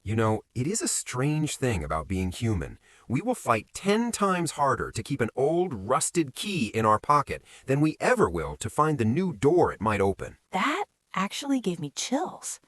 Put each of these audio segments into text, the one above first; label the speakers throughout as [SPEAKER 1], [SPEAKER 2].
[SPEAKER 1] You know, it is a strange thing about being human. We will fight 10 times harder to keep an old, rusted key in our pocket than we ever will to find the new door it might open.
[SPEAKER 2] That actually gave me chills.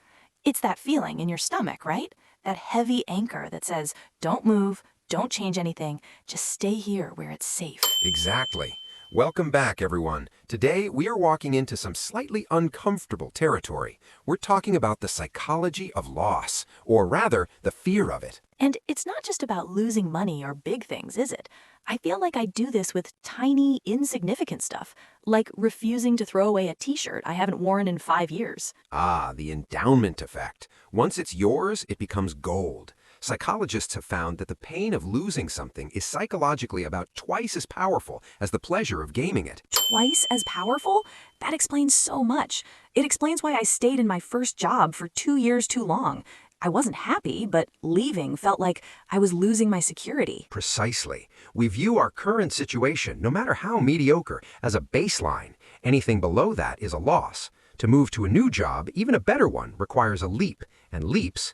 [SPEAKER 2] It's that feeling in your stomach, right? That heavy anchor that says, don't move, don't change anything, just stay here where it's safe.
[SPEAKER 1] Exactly. Welcome back, everyone. Today, we are walking into some slightly uncomfortable territory. We're talking about the psychology of loss, or rather, the fear of it.
[SPEAKER 2] And it's not just about losing money or big things, is it? I feel like I do this with tiny, insignificant stuff, like refusing to throw away a t-shirt I haven't worn in 5 years.
[SPEAKER 1] Ah, the endowment effect. Once it's yours, it becomes gold. Psychologists have found that the pain of losing something is psychologically about twice as powerful as the pleasure of gaining it.
[SPEAKER 2] Twice as powerful? That explains so much. It explains why I stayed in my first job for 2 years too long. I wasn't happy, but leaving felt like I was losing my security.
[SPEAKER 1] Precisely. We view our current situation, no matter how mediocre, as a baseline. Anything below that is a loss. To move to a new job, even a better one, requires a leap, and leaps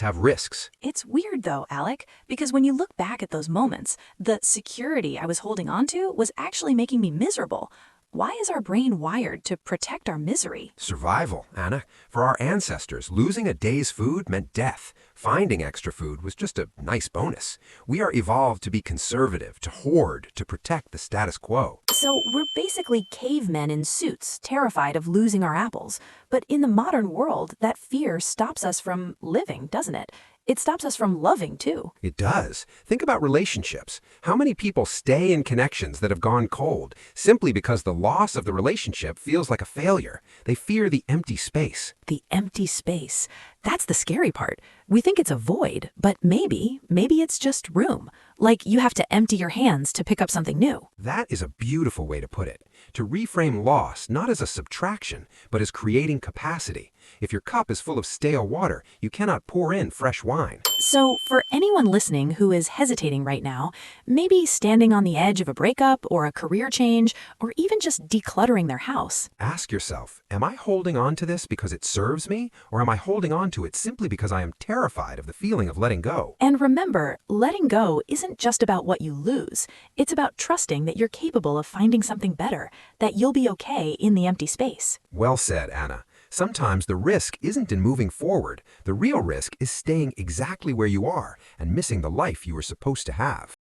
[SPEAKER 1] have risks.
[SPEAKER 2] It's weird though, Alec, because when you look back at those moments, the security I was holding on to was actually making me miserable. Why is our brain wired to protect our misery?
[SPEAKER 1] Survival, Anna. For our ancestors, losing a day's food meant death. Finding extra food was just a nice bonus. We are evolved to be conservative, to hoard, to protect the status quo.
[SPEAKER 2] So we're basically cavemen in suits, terrified of losing our apples. But in the modern world, that fear stops us from living, doesn't it? It stops us from loving, too.
[SPEAKER 1] It does. Think about relationships. How many people stay in connections that have gone cold simply because the loss of the relationship feels like a failure? They fear the empty space.
[SPEAKER 2] The empty space. That's the scary part. We think it's a void, but maybe it's just room. Like you have to empty your hands to pick up something new.
[SPEAKER 1] That is a beautiful way to put it. To reframe loss not as a subtraction, but as creating capacity. If your cup is full of stale water, you cannot pour in fresh wine.
[SPEAKER 2] So for anyone listening who is hesitating right now, maybe standing on the edge of a breakup or a career change, or even just decluttering their house,
[SPEAKER 1] ask yourself, am I holding on to this because it serves me, or am I holding on to it simply because I am terrified of the feeling of letting go?
[SPEAKER 2] And remember, letting go isn't just about what you lose. It's about trusting that you're capable of finding something better, that you'll be okay in the empty space.
[SPEAKER 1] Well said, Anna. Sometimes the risk isn't in moving forward. The real risk is staying exactly where you are and missing the life you were supposed to have.